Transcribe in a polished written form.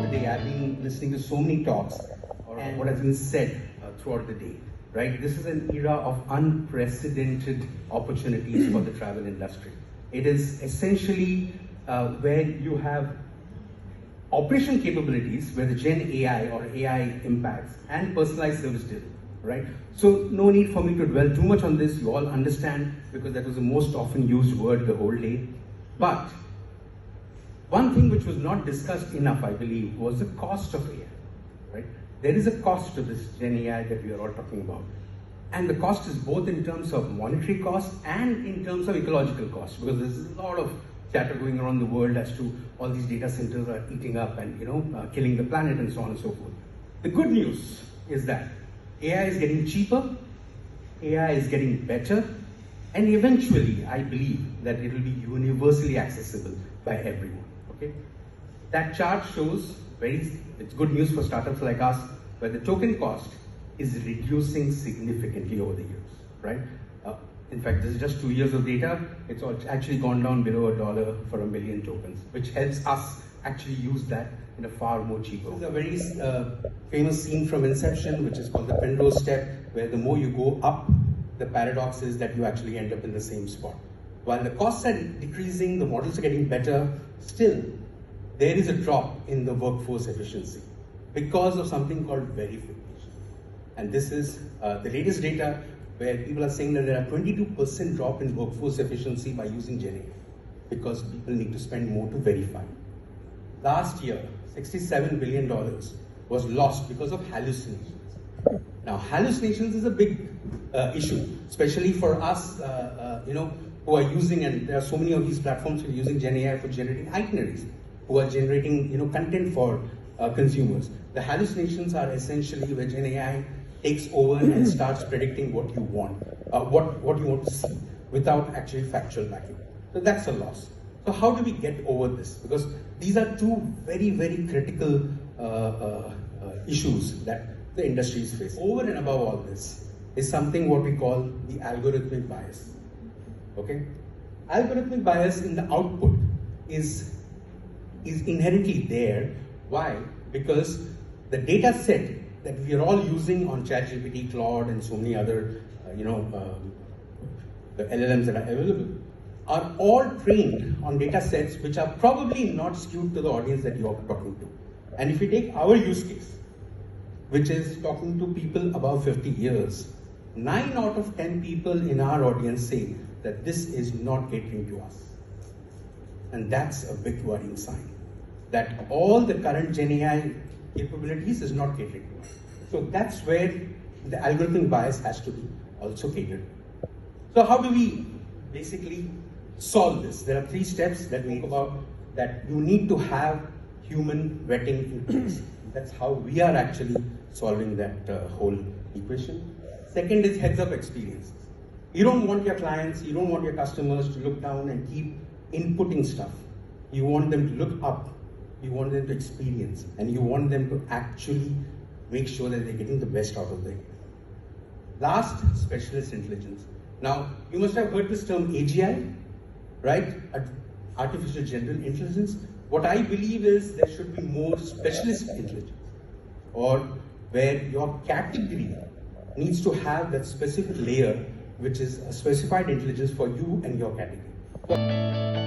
day, I've been listening to so many talks and what has been said throughout the day, right? This is an era of unprecedented opportunities for the travel industry. It is essentially where you have operation capabilities where the GenAI or AI impacts and personalized service delivery, right? So no need for me to dwell too much on this. You all understand because that was the most often used word the whole day. But one thing which was not discussed enough, I believe, was the cost of AI, right? There is a cost to this GenAI that we are all talking about. And the cost is both in terms of monetary cost and in terms of ecological cost, because there's a lot of chatter going around the world as to all these data centers are eating up and killing the planet and so on and so forth. The good news is that AI is getting cheaper, AI is getting better, and eventually I believe that it will be universally accessible by everyone. Okay? That chart shows it's good news for startups like us, where the token cost is reducing significantly over the years, right? In fact, this is just 2 years of data. It's actually gone down below $1 for a million tokens, which helps us actually use that in a far more cheaper. There's a very famous scene from Inception, which is called the Penrose step, where the more you go up, the paradox is that you actually end up in the same spot. While the costs are decreasing, the models are getting better, still, there is a drop in the workforce efficiency because of something called verification. And this is the latest data where people are saying that there are 22% drop in workforce efficiency by using GenAI because people need to spend more to verify. Last year, $67 billion was lost because of hallucinations. Now, hallucinations is a big issue, especially for us, who are using, and there are so many of these platforms who are using GenAI for generating itineraries, who are generating, content for consumers. The hallucinations are essentially where GenAI takes over and starts predicting what you want, what you want to see without actually factual backing. So that's a loss. So how do we get over this? Because these are two very, very critical issues that the industry is facing. Over and above all this is something what we call the algorithmic bias. Okay? Algorithmic bias in the output is inherently there. Why? Because the data set that we are all using on ChatGPT, Claude, and so many other, the LLMs that are available, are all trained on data sets which are probably not skewed to the audience that you are talking to. And if you take our use case, which is talking to people above 50 years, 9 out of 10 people in our audience say that this is not catering to us. And that's a big worrying sign, that all the current GenAI capabilities is not catering to us. So that's where the algorithmic bias has to be also catered. So how do we basically solve this? There are 3 steps that we talk about, that you need to have human vetting in place. That's how we are actually solving that whole equation. Second is heads-up experiences. You don't want your clients, you don't want your customers to look down and keep inputting stuff. You want them to look up. You want them to experience, and you want them to actually make sure that they're getting the best out of it. Last, specialist intelligence. Now, you must have heard this term AGI, right? Artificial General Intelligence. What I believe is there should be more specialist intelligence, or where your category needs to have that specific layer, which is a specified intelligence for you and your category.